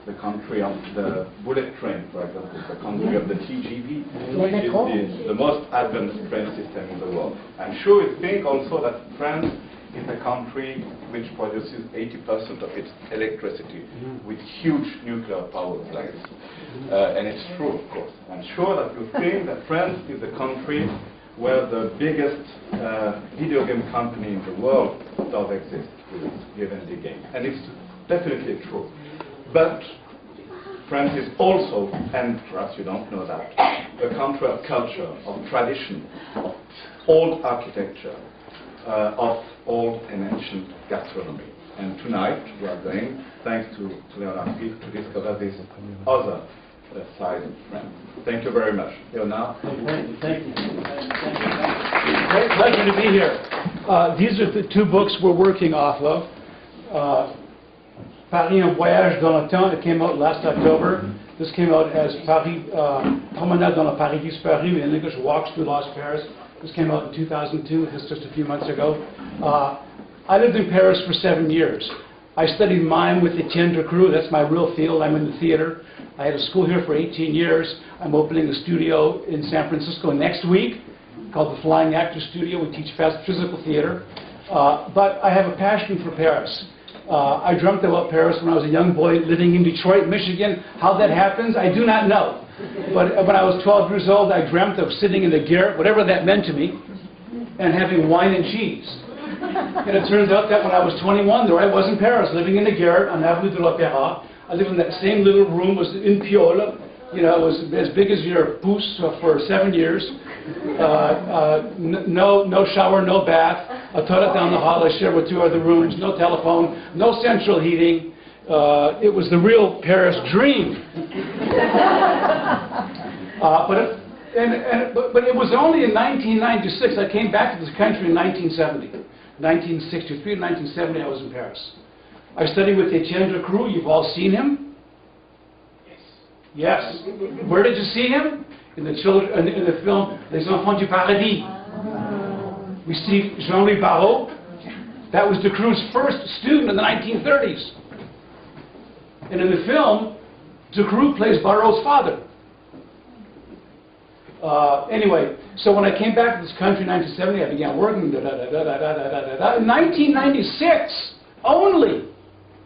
The country of the bullet train, for example, the country of the TGV, which is the most advanced train system in the world. I'm sure you think also that France is a country which produces 80% of its electricity with huge nuclear power plants. And it's true, of course. I'm sure that you think that France is a country where the biggest video game company in the world does exist, with its Vivendi game. And it's definitely true. But France is also, and perhaps you don't know that, a country of culture, of tradition, of old architecture, of old and ancient gastronomy. And tonight we are going, thanks to Leonard Pitt, to discover this other side of France. Thank you very much. Leonard? Thank you. Great pleasure to be here. These are the two books we're working off of. Paris, un voyage dans le temps, it came out last October. This came out as Paris, Promenades dans le Paris disparu, in English, Walks Through Lost Paris. This came out in 2002, this just a few months ago. I lived in Paris for 7 years. I studied mime with Etienne Decroux, that's my real field, I'm in the theater. I had a school here for 18 years. I'm opening a studio in San Francisco next week called the Flying Actor Studio. We teach physical theater. But I have a passion for Paris. I dreamt about Paris when I was a young boy living in Detroit, Michigan. How that happens, I do not know. But when I was 12 years old, I dreamt of sitting in the garret, whatever that meant to me, and having wine and cheese. And it turns out that when I was 21, there I was in Paris, living in the garret on Avenue de l'Opéra. I lived in that same little room, was in Piola. You know, it was as big as your pouce for 7 years. No shower, no bath, a toilet down the hall I shared with 2 other rooms, no telephone, no central heating. It was the real Paris dream. But it was only in 1996, I came back to this country in 1970. 1963 and 1970 I was in Paris. I studied with Etienne Decroux, you've all seen him? Yes. Where did you see him? In the film Les Enfants du Paradis. We see Jean-Louis Barrault. That was Decroux's first student in the 1930s. And in the film, Decroux plays Barrault's father. Anyway, so when I came back to this country in 1970, I began working. In 1996, only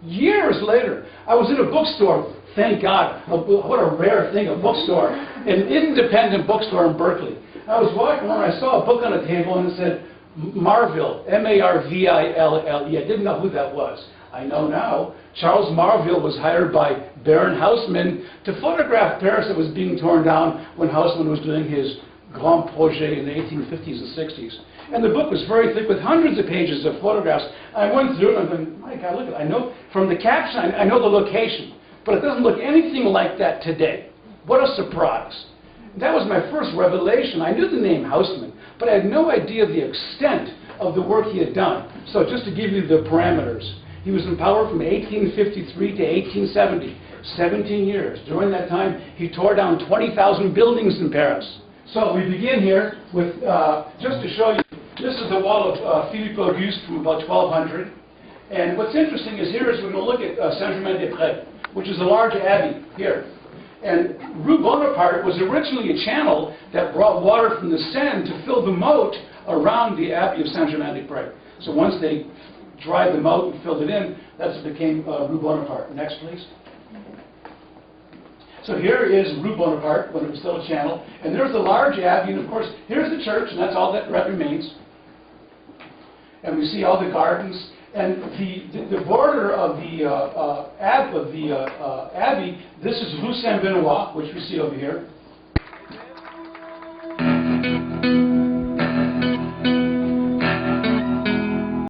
years later, I was in a bookstore. Thank God, what a rare thing, a bookstore, an independent bookstore in Berkeley. I was walking around, I saw a book on a table and it said Marville, M-A-R-V-I-L-L-E. I didn't know who that was. I know now. Charles Marville was hired by Baron Haussmann to photograph Paris that was being torn down when Haussmann was doing his Grand Projet in the 1850s and 60s. And the book was very thick with hundreds of pages of photographs. I went through it and I'm going, my God, look at it. I know from the caption, I know the location. But it doesn't look anything like that today. What a surprise. That was my first revelation. I knew the name Haussmann, but I had no idea of the extent of the work he had done. So just to give you the parameters, he was in power from 1853 to 1870, 17 years. During that time, he tore down 20,000 buildings in Paris. So we begin here with, just to show you, this is the wall of Philippe Auguste from about 1200. And what's interesting is here is we're going to look at Saint-Germain-des-Prés, which is a large abbey here. And Rue Bonaparte was originally a channel that brought water from the Seine to fill the moat around the abbey of Saint-Germain-des-Prés. So once they dried the moat and filled it in, that's what became Rue Bonaparte. Next, please. So here is Rue Bonaparte, when it was still a channel. And there's the large abbey, and of course, here's the church, and that's all that remains. And we see all the gardens. And the border of the abbey, this is Rue Saint-Benoît, which we see over here.